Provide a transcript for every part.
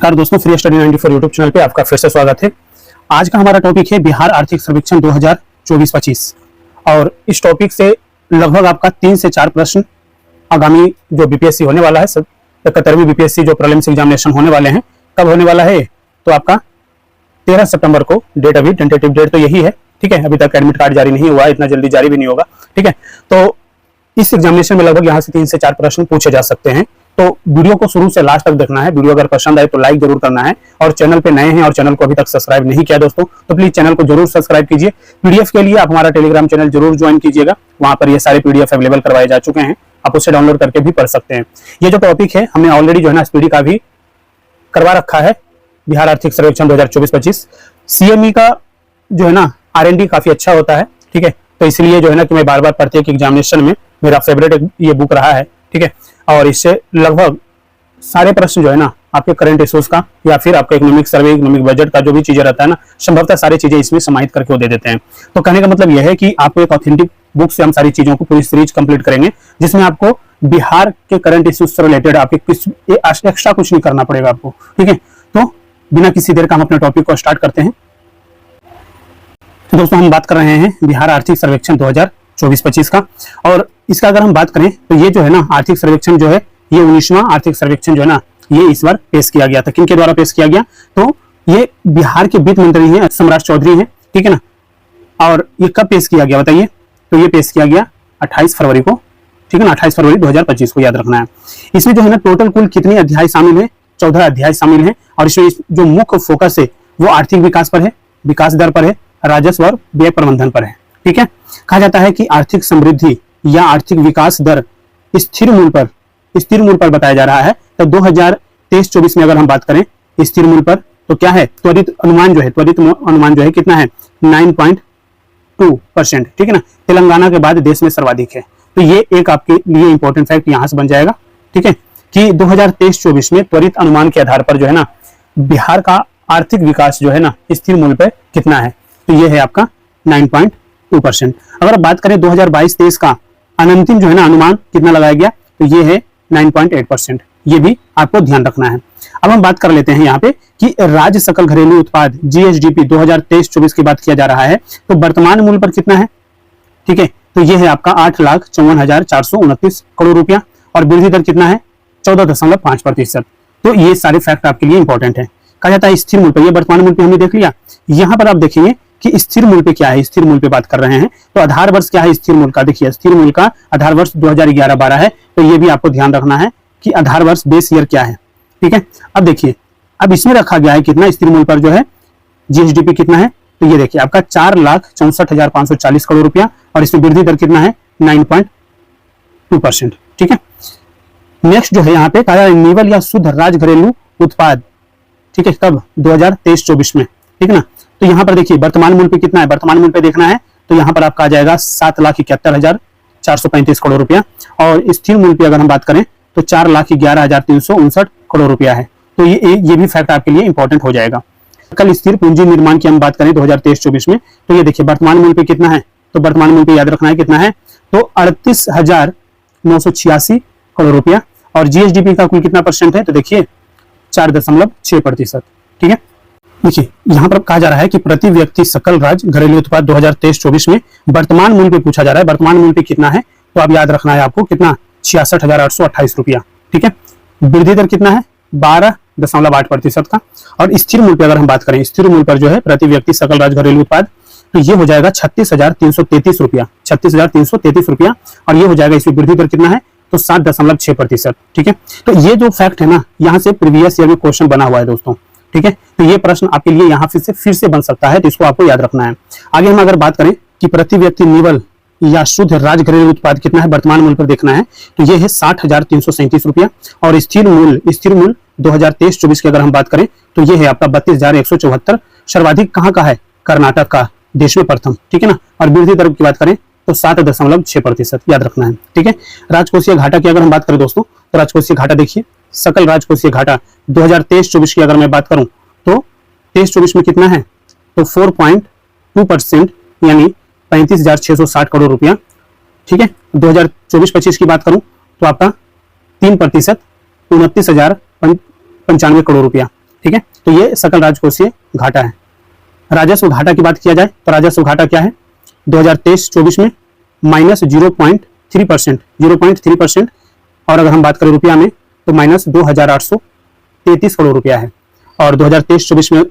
नमस्कार दोस्तों, free study 94 YouTube channel पे आपका फिर से स्वागत है। आज का हमारा टॉपिक है बिहार आर्थिक सर्वेक्षण 2024-25 और इस टॉपिक से लगभग आपका 3 से 4 प्रश्न आगामी जो बीपीएससी होने वाला है 71वीं बीपीएससी जो प्रीलिम्स एग्जामिनेशन होने वाले हैं, कब होने वाला है तो आपका 13 सितंबर को डेट, अभी टेंटेटिव डेट तो यही है, ठीक है। अभी तक एडमिट कार्ड जारी नहीं हुआ, इतना जल्दी जारी भी नहीं होगा, ठीक है। तो इस एग्जामिनेशन में लगभग यहाँ से 3 से 4 प्रश्न पूछे जा सकते हैं। तो वीडियो को शुरू से लास्ट तक देखना है। वीडियो अगर पसंद आए तो लाइक जरूर करना है और चैनल पे नए हैं और चैनल को अभी तक सब्सक्राइब नहीं किया दोस्तों तो प्लीज चैनल को जरूर सब्सक्राइब कीजिए। पीडीएफ के लिए आप हमारा टेलीग्राम चैनल जरूर ज्वाइन कीजिएगा, वहां पर ये सारे पीडीएफ अवेलेबल करवाए जा चुके हैं, आप उससे डाउनलोड करके भी पढ़ सकते हैं। ये जो टॉपिक है हमने ऑलरेडी जो है ना स्पीडी का भी करवा रखा है, बिहार आर्थिक सर्वेक्षण 2024-25। सीएमई का जो है ना R&D काफी अच्छा होता है, ठीक है। तो इसलिए जो है ना कि मैं बार बार प्रत्येक एग्जामिनेशन में मेरा फेवरेट ये बुक रहा है, ठीक है। और इससे लगभग सारे प्रश्न जो है ना आपके करंट इश्यूज का या फिर आपका इकोनॉमिक सर्वे, इकोनॉमिक बजट का जो भी चीजें रहता है ना, संभवतः सारी चीजें इसमें समाहित करके वो दे देते हैं। तो कहने का मतलब यह है कि आपको एक ऑथेंटिक बुक से हम सारी चीजों को पूरी सीरीज कंप्लीट करेंगे, जिसमें आपको बिहार के करंट इश्यूज से रिलेटेड आपके कुछ एक्स्ट्रा कुछ नहीं करना पड़ेगा आपको, ठीक है। तो बिना किसी देर का हम अपने टॉपिक को स्टार्ट करते हैं। तो दोस्तों हम बात कर रहे हैं बिहार आर्थिक सर्वेक्षण 2024-25 का, और इसका अगर हम बात करें तो ये जो है ना आर्थिक सर्वेक्षण जो है ये 19वां आर्थिक सर्वेक्षण जो है ना ये इस बार पेश किया गया था। किनके द्वारा पेश किया गया तो ये बिहार के वित्त मंत्री हैं सम्राट चौधरी हैं, ठीक है ना। और ये कब पेश किया गया बताइए, तो ये पेश किया गया 28 फरवरी को, ठीक है ना, 28 फरवरी 2025 को याद रखना है। इसमें जो है ना टोटल कुल कितने अध्याय शामिल है, 14 अध्याय शामिल है। और इसमें जो मुख्य फोकस है वो आर्थिक विकास पर है, विकास दर पर है, राजस्व और व्यय प्रबंधन पर है, ठीक है। कहा जाता है कि आर्थिक समृद्धि या आर्थिक विकास दर स्थिर मूल पर बताया जा रहा है। तो 2023-24 में अगर हम बात करें स्थिर मूल पर तो क्या है, त्वरित अनुमान जो है कितना है 9.2%, ठीक है ना। तेलंगाना के बाद देश में सर्वाधिक है। तो ये एक आपके लिए इंपॉर्टेंट फैक्ट यहां से बन जाएगा, ठीक है, कि 2023-24 में त्वरित अनुमान के आधार पर जो है ना बिहार का आर्थिक विकास जो है ना स्थिर मूल पर कितना है, तो ये है आपका 9.2%। अगर बात करें 2022-23 का अनंतिम जो है ना अनुमान कितना लगाया गया तो ये है 9.8%। ये भी आपको ध्यान रखना है। अब हम बात कर लेते हैं यहाँ पे कि राज्य सकल घरेलू उत्पाद GSDP 2023-24 की बात किया जा रहा है तो वर्तमान मूल्य पर कितना है, ठीक है। तो ये है आपका 8,54,429 करोड़ रुपया और वृद्धि दर कितना है 14.5%। तो ये सारे फैक्ट आपके लिए इंपॉर्टेंट है। कहा जाता है स्थिर मूल्य पर, ये वर्तमान मूल्य पे हमने देख लिया। यहाँ पर आप देखेंगे कि स्थिर मूल्य पे क्या है, स्थिर मूल्य पे बात कर रहे हैं तो आधार वर्ष क्या है स्थिर मूल्य का, देखिए स्थिर मूल्य का आधार वर्ष 2011-12 है। तो ये भी आपको ध्यान रखना है कि आधार वर्ष बेस ईयर क्या है, ठीक है। अब देखिए अब इसमें रखा गया है कितना स्थिर मूल्य पर जो है GSDP कितना है, तो ये देखिए आपका 4,64,540 करोड़ रुपया और इसमें वृद्धि दर कितना है 9.2%, ठीक है। नेक्स्ट जो है यहाँ पे कहा निवल या शुद्ध राज्य घरेलू उत्पाद, ठीक है, कब 2023-24 में, ठीक है ना। तो यहाँ पर देखिए वर्तमान मूल्य पे कितना है, वर्तमान मूल्य पे देखना है तो यहाँ पर आपका आ जाएगा 7,71,435 करोड़ रुपया और स्थिर मूल्य पे अगर हम बात करें तो 4,11,359 करोड़ रुपया है। तो ये भी फैक्ट आपके लिए इंपॉर्टेंट हो जाएगा। कल स्थिर पूंजी निर्माण की हम बात करें 2023-24 में तो ये देखिए वर्तमान मूल्य पे कितना है, तो वर्तमान मूल्य पे याद रखना है कितना है तो 38,986 करोड़ रुपया और GSDP का कुल कितना परसेंट है तो देखिए 4.6%, ठीक है। देखिए यहाँ पर कहा जा रहा है कि प्रति व्यक्ति सकल राज्य घरेलू उत्पाद 2023-24 में वर्तमान मूल्य पे पूछा जा रहा है, वर्तमान मूल्य पे कितना है तो आप याद रखना है आपको कितना 66,828 रुपया, ठीक है। वृद्धि दर कितना है 12.8% का और स्थिर मूल्य पे अगर हम बात करें स्थिर मूल्य पर जो है प्रति व्यक्ति सकल राज्य घरेलू उत्पाद तो ये हो जाएगा 36,333 रुपया, 36,333 रुपया और ये हो जाएगा इसमें वृद्धि दर कितना है तो 7.6%, ठीक है। तो ये जो फैक्ट है ना यहाँ से प्रीवियस ईयर में क्वेश्चन बना हुआ है दोस्तों, ठीक है। तो ये प्रश्न आपके लिए यहाँ फिर से बन सकता है, तो इसको आपको याद रखना है। आगे हम अगर बात करें कि प्रति व्यक्ति निवल या शुद्ध राज्य घरेलू उत्पाद कितना है वर्तमान मूल्य पर देखना है तो ये है 60,337 रुपया और स्थिर मूल्य 2023-24 की अगर हम बात करें तो ये है आपका 32,174। सर्वाधिक कहाँ का है, कर्नाटक का, देश में प्रथम, ठीक है ना। और वृद्धि दर की बात करें तो 7.6% याद रखना है, ठीक है। राजकोषीय घाटा की अगर हम बात करें दोस्तों तो राजकोषीय घाटा देखिए सकल राजकोषीय घाटा 2023-24 की अगर मैं बात करूं तो 23-24 में कितना है तो 4.2% यानी 35,660 करोड़ रुपया, ठीक है। 2024-25 की बात करूं तो आपका 3% 29,095 करोड़ रुपया ठीक है, तो ये सकल राजकोषीय घाटा है। राजस्व घाटा की बात किया जाए तो राजस्व घाटा क्या है 2023-24 में माइनस 0.3%, और अगर हम बात करें रुपया में तो माइनस 2,833 करोड़ रुपया है। और 2023-24 में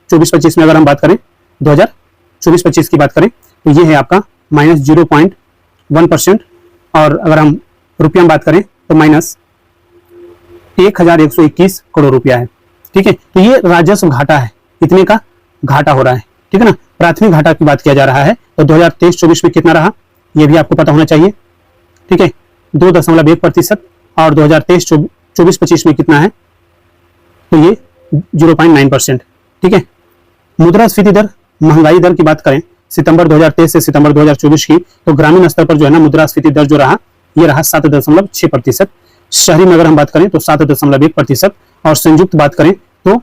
24-25 में अगर हम बात करें 2024-25 की बात करें तो ये है आपका माइनस 0.1%, और अगर हम रुपया में बात करें तो माइनस 1,121 करोड़ रुपया है। ठीक है, तो ये राजस्व घाटा है, इतने का घाटा हो रहा है। ठीक है ना, प्राथमिक घाटा की बात किया जा रहा है तो 2023-24 में कितना रहा ये भी आपको पता होना चाहिए। ठीक है, 2.1%, और 2023-24-25 में कितना है तो ये 0.9%। ठीक है, मुद्रास्फीति दर, महंगाई दर की बात करें सितंबर 2023 से सितंबर 2024 की, तो ग्रामीण स्तर पर जो है ना मुद्रास्फीति दर जो रहा ये रहा 7.6%, शहरी में अगर हम बात करें तो 7.1%, और संयुक्त बात करें तो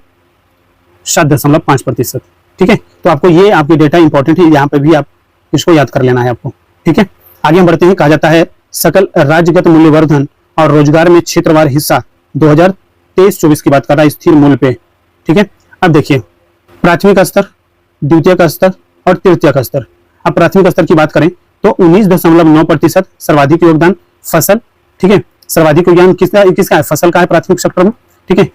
7.5%। ठीक है, तो आपको ये आपके डेटा इंपॉर्टेंट है, यहाँ पे भी आप इसको याद कर लेना है आपको। ठीक है, आगे हम बढ़ते हैं। कहा जाता है सकल राज्यगत मूल्यवर्धन और रोजगार में क्षेत्रवार हिस्सा 2023-24 की बात कर रहा है स्थिर मूल्य पे। ठीक है, अब देखिए प्राथमिक स्तर, द्वितीयक स्तर और तृतीयक स्तर। अब प्राथमिक स्तर की बात करें तो 19.9% सर्वाधिक योगदान फसल। ठीक है, सर्वाधिक योगदान किसका है, फसल का है प्राथमिक सेक्टर में। ठीक है,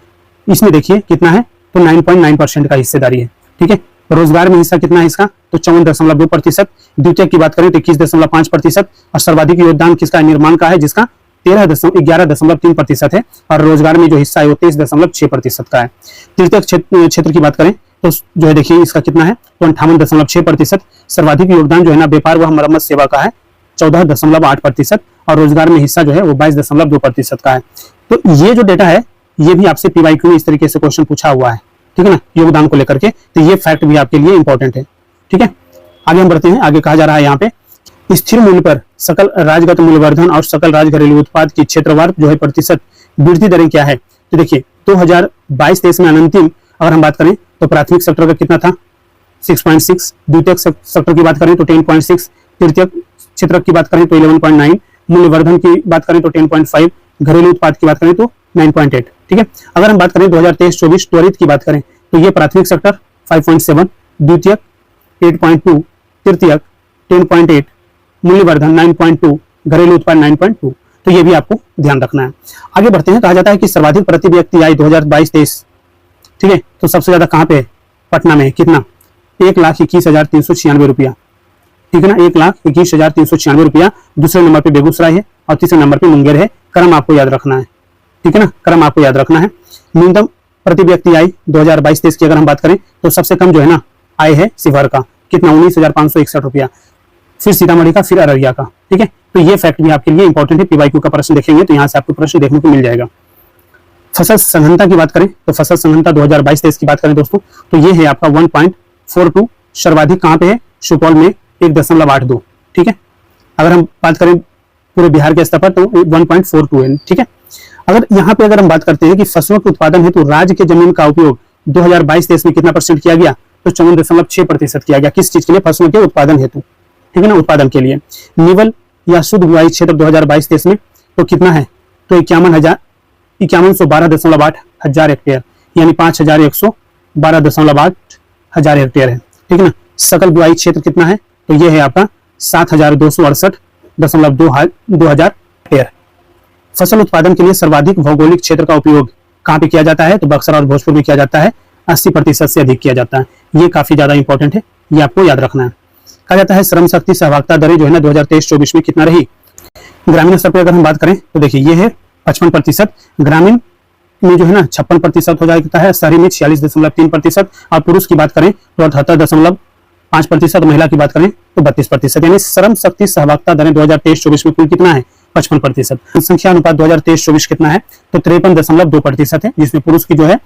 इसमें देखिए कितना है तो 9.9% का हिस्सेदारी है। ठीक है, रोजगार में हिस्सा कितना है इसका तो 54.2%, द्वितीय की बात करें तो 21.5%, और सर्वाधिक योगदान किसका है, निर्माण का है जिसका 11.3% है, और रोजगार में जो हिस्सा है वो 23.6% का है। तृतीय क्षेत्र की बात करें तो जो है देखिए इसका कितना है तो 58.6%, सर्वाधिक योगदान जो है ना व्यापार व मरम्मत सेवा का है 14.8%, और रोजगार में हिस्सा जो है वो 22.2% का है। तो ये जो डेटा है ये भी आपसे पीवाईक्यू में इस तरीके से क्वेश्चन पूछा हुआ है। ठीक है ना, योगदान को लेकर के, तो ये फैक्ट भी आपके लिए इंपॉर्टेंट है। ठीक है, आगे हम बढ़ते हैं। आगे कहा जा रहा है यहाँ पे स्थिर मूल्य पर सकल राज्यगत मूल्यवर्धन और सकल राज्य घरेलू उत्पाद की क्षेत्रवार जो है प्रतिशत वृद्धि दरें क्या है। तो देखिए 2022-23 में अंतिम अगर हम बात करें तो प्राथमिक सेक्टर का कितना था 6.6, द्वितीयक सेक्टर की बात करें तो 10.6, तृतीयक क्षेत्र की बात करें तो 11.9, मूल्यवर्धन की बात करें तो 10.5, घरेलू उत्पाद की बात करें तो 9.8। ठीक है, अगर हम बात करें 2023-24 त्वरित की बात करें तो ये प्राथमिक सेक्टर 5.7, द्वितीयक 8.2, तृतीयक 10.8, मूल्यवर्धन 9.2, घरेलू उत्पाद 9.2। तो ये भी आपको ध्यान रखना है। आगे बढ़ते हैं। कहा जाता है कि सर्वाधिक प्रति व्यक्ति आय 2022-23, ठीक है, तो सबसे ज्यादा कहां पे है, पटना में, कितना 1,21,396 रुपया। ठीक है ना, 1,21,396 रुपया। दूसरे नंबर पे बेगूसराय है और तीसरे नंबर पे मुंगेर है। क्रम आपको याद रखना है। ठीक है ना, क्रम आपको याद रखना है। न्यूनतम प्रति व्यक्ति आय 2022-23 की अगर हम बात करें तो सबसे कम जो है ना आय है शिवहर का, कितना 19,561 रुपया, फिर सीतामढ़ी का, फिर अररिया का। ठीक है, तो ये फैक्ट भी आपके लिए इंपॉर्टेंट है। पीवाईक्यू का प्रश्न देखेंगे तो यहाँ से आपको प्रश्न देखने को मिल जाएगा। फसल सघनता की बात करें तो फसल सघनता 2022-23 की बात करें दोस्तों तो ये है आपका 1.42, सर्वाधिक कहाँ पे है, सुपौल में 1.82। ठीक है, अगर हम बात करें पूरे बिहार के स्तर पर तो 1.42 है। ठीक है, अगर यहाँ पे अगर हम बात करते हैं कि फसलों के उत्पादन हेतु राज्य के जमीन का उपयोग 2022-23 में कितना परसेंट किया गया तो 54.6% किया गया। किस चीज के लिए, फसलों के उत्पादन हेतु। ठीक है ना, उत्पादन के लिए। निवल या शुद्ध बुआई क्षेत्र 2022-23 में तो कितना है तो 5112.8 हजार हेक्टेयर, यानी 5112.8 हजार हेक्टेयर है। ठीक है ना, सकल बुआई क्षेत्र कितना है तो ये है आपका 7268.2 हजार हेक्टेयर। फसल उत्पादन के लिए सर्वाधिक भौगोलिक क्षेत्र का उपयोग कहाँ पे किया जाता है तो बक्सर और भोजपुर में किया जाता है, 80% से अधिक किया जाता है। ये काफी ज्यादा इंपॉर्टेंट है, ये आपको याद रखना है। कहा जाता है श्रम शक्ति सहभागिता दरें जो है ना 2023-24 में कितना रही। ग्रामीण स्तर पर अगर हम बात करें तो देखिए ये है 55%, ग्रामीण में जो है ना 56% हो जाता है, शहरी में 46.3%, और पुरुष की बात करें तो 78.5%, महिला की बात करें तो 32%। यानी श्रम शक्ति सहभागिता दरें 2023-24 में कुल कितना है 55%। जनसंख्या अनुपात 2023-24 कितना है तो 53.2% है, जिसमें पुरुष की जो है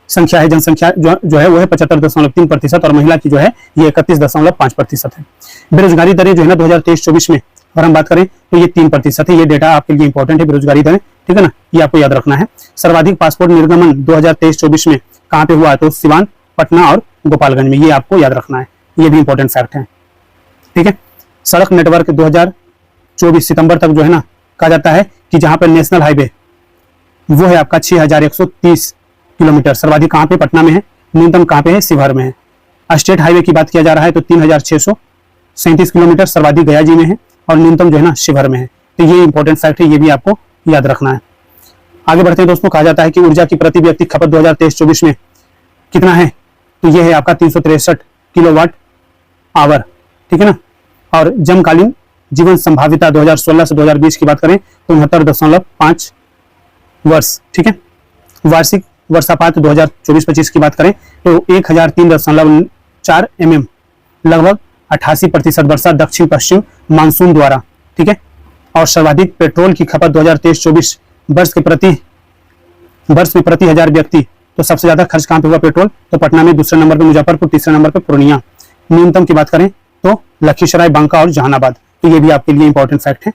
संख्या है, जनसंख्या जो है वो है 75.3%, और महिला की जो है ये 31.5% है। बेरोजगारी दरें जो है ना 2023-24 में अगर हम बात करें तो ये 3% है। ये डेटा आपके लिए इंपॉर्टेंट है, बेरोजगारी दरें। ठीक है ना, ये आपको याद रखना है। सर्वाधिक पासपोर्ट निर्गमन 2023-24 में कहाँ पे हुआ तो सिवान, पटना और गोपालगंज में, ये आपको याद रखना है, ये भी इंपॉर्टेंट फैक्ट है। ठीक है, सड़क नेटवर्क 2024 सितंबर तक जो है ना कहा जाता है कि जहां पर नेशनल हाईवे वो है आपका 6130 किलोमीटर सर्वाधिक कहाँ पे, पटना में है। न्यूनतम कहाँ पे है, शिवहर में है। स्टेट हाईवे की बात किया जा रहा है तो 3637 किलोमीटर सर्वाधिक गया जी में है और न्यूनतम जो है ना शिवहर में है। तो ये इंपॉर्टेंट फैक्ट है, ये भी आपको याद रखना है। आगे बढ़ते हैं दोस्तों। कहा जाता है कि ऊर्जा की प्रति व्यक्ति खपत 2023-24 में कितना है, तो ये है आपका 363 किलोवाट आवर, ठीक है ना। और जमकालीन जीवन संभाव्यता 2016 से 2020 की बात करें तो 69.5 वर्ष, ठीक है। वार्षिक वर्षापात 2024-25 की बात करें तो 1003.4 mm, लगभग 88% वर्षा दक्षिण पश्चिम मानसून द्वारा, ठीक है। और सर्वाधिक पेट्रोल की खपत 2023-24 वर्ष में प्रति 1000 व्यक्ति, तो सबसे ज्यादा खर्च कहां पे हुआ पेट्रोल, तो पटना में, दूसरे नंबर पे मुजफ्फरपुर, तीसरे नंबर पे पूर्णिया। न्यूनतम की बात करें तो लखीसराय, बांका और जहानाबाद। तो ये भी आपके लिए इंपॉर्टेंट फैक्ट है,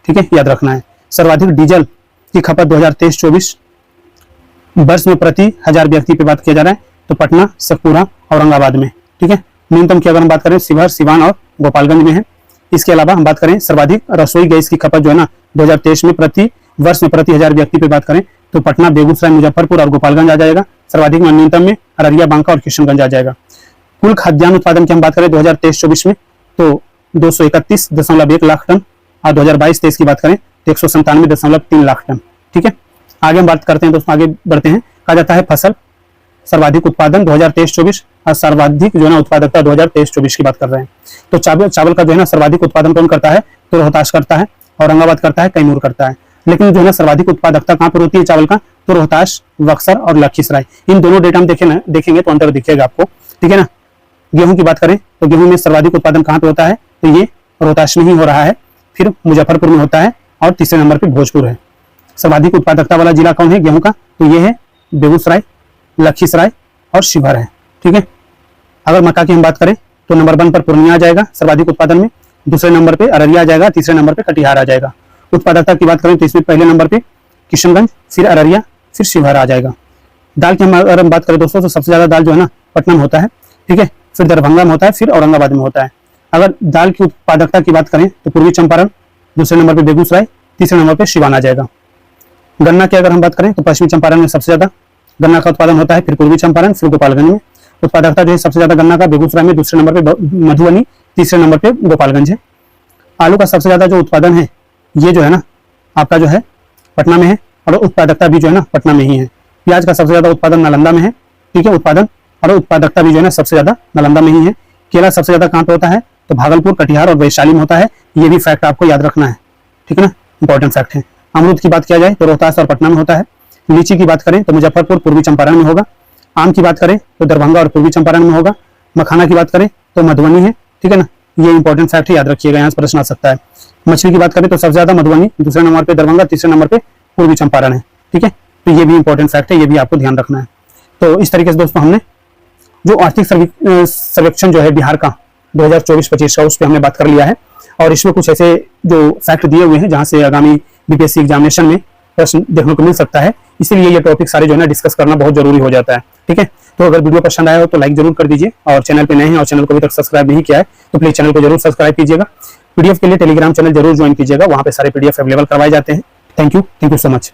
ठीक है, याद रखना है। सर्वाधिक डीजल की खपत 2023-24 वर्ष में प्रति 1000 व्यक्ति पे बात किया जा रहा है तो पटना, शेखपुरा, औरंगाबाद में, ठीक है। न्यूनतम की अगर हम बात करें शिवहर, सिवान और गोपालगंज में है। इसके अलावा हम बात करें सर्वाधिक रसोई गैस की खपत जो है ना 2023 में प्रति वर्ष में प्रति 1000 व्यक्ति पे बात करें तो पटना, बेगूसराय, मुजफ्फरपुर और गोपालगंज आ जाएगा। सर्वाधिक में न्यूनतम में अररिया, बांका और किशनगंज आ जाएगा। कुल खाद्यान्न उत्पादन की हम बात करें 2023-24 में तो 231.1 लाख टन और 2022-23 की बात करें तो 197.3 लाख टन, ठीक है। आगे हम बात करते हैं दोस्तों, आगे बढ़ते हैं। कहा जाता है फसल सर्वाधिक उत्पादन 2023-24 और सर्वाधिक जो है ना उत्पादकता 2023-24 की बात कर रहे हैं। तो चावल का जो है ना सर्वाधिक उत्पादन कौन करता है, तो रोहतास करता है, औरंगाबाद करता है, कैमूर करता है। लेकिन जो है ना सर्वाधिक उत्पादकता कहाँ पर होती है चावल का, तो रोहतास, बक्सर और लखीसराय। इन दोनों डेटा हम देखेंगे तो अंतर दिखेगा आपको, ठीक है ना। गेहूं की बात करें तो गेहूं में सर्वाधिक उत्पादन कहाँ पे होता है, तो ये रोहतास में ही हो रहा है, फिर मुजफ्फरपुर में होता है और तीसरे नंबर पे भोजपुर है। सर्वाधिक उत्पादकता वाला जिला कौन है गेहूं का, तो ये है बेगूसराय, लखीसराय और शिवहर है, ठीक है। अगर मक्का की हम बात करें तो नंबर 1 पर पूर्णिया आ जाएगा सर्वाधिक उत्पादन में, दूसरे नंबर पे अररिया आ जाएगा, तीसरे नंबर पे कटिहार आ जाएगा। उत्पादकता की बात करें तो इसमें पहले नंबर पे किशनगंज, फिर अररिया, फिर शिवहर आ जाएगा। दाल की अगर हम बात करें दोस्तों तो सबसे ज्यादा दाल जो है ना पटना में होता है, ठीक है, फिर दरभंगा में होता है, फिर औरंगाबाद में होता है। अगर दाल की उत्पादकता की बात करें तो पूर्वी चंपारण, दूसरे नंबर पे बेगूसराय, तीसरे नंबर पे सिवान आ जाएगा। गन्ना की अगर हम बात करें तो पश्चिमी चंपारण में सबसे ज्यादा गन्ना का उत्पादन होता है, फिर पूर्वी चंपारण, फिर गोपालगंज में। उत्पादकता जो है सबसे ज्यादा गन्ना का बेगूसराय में, दूसरे नंबर पे मधुबनी, तीसरे नंबर पे गोपालगंज है। आलू का सबसे ज्यादा जो उत्पादन है ये जो है ना आपका जो है पटना में है और उत्पादकता भी जो है ना पटना में ही है। प्याज का सबसे ज्यादा उत्पादन नालंदा में है, ठीक है, उत्पादन और उत्पादकता भी जो है ना सबसे ज्यादा नालंदा में ही है। केला सबसे ज्यादा कहाँ पे होता है, तो भागलपुर, कटिहार और वैशाली में होता है। ये भी फैक्ट आपको याद रखना है, ठीक है ना, इंपॉर्टेंट फैक्ट है। अमरूद की बात किया जाए तो रोहतास और पटना में होता है। लीची की बात करें तो मुजफ्फरपुर, पूर्वी चंपारण में होगा। आम की बात करें तो दरभंगा और पूर्वी चंपारण में होगा। मखाना की बात करें तो मधुबनी है, ठीक है ना, ये इंपॉर्टेंट फैक्ट है, याद रखिएगा, यहाँ से प्रश्न आ सकता है। मछली की बात करें तो सबसे ज्यादा मधुबनी, दूसरे नंबर पे दरभंगा, तीसरे नंबर पे पूर्वी चंपारण है, ठीक है। तो ये भी इंपॉर्टेंट फैक्ट है, ये भी आपको ध्यान रखना है। तो इस तरीके से दोस्तों हमने जो आर्थिक सर्वेक्षण जो है बिहार का 2024-25 का उस पर हमने बात कर लिया है और इसमें कुछ ऐसे जो फैक्ट दिए हुए हैं जहां से आगामी बीपीएससी एग्जामिनेशन में प्रश्न देखने को मिल सकता है, इसीलिए ये टॉपिक सारे जो है ना डिस्कस करना बहुत जरूरी हो जाता है, ठीक है। तो अगर वीडियो पसंद आया हो तो लाइक जरूर कर दीजिए और चैनल पे नए हैं और चैनल को अभी तक सब्सक्राइब नहीं किया है तो प्लीज चैनल को जरूर सब्सक्राइब कीजिएगा। पीडीएफ के लिए टेलीग्राम चैनल जरूर ज्वाइन कीजिएगा, वहां पे सारे पीडीएफ अवेलेबल करवाए जाते हैं। Thank you so much.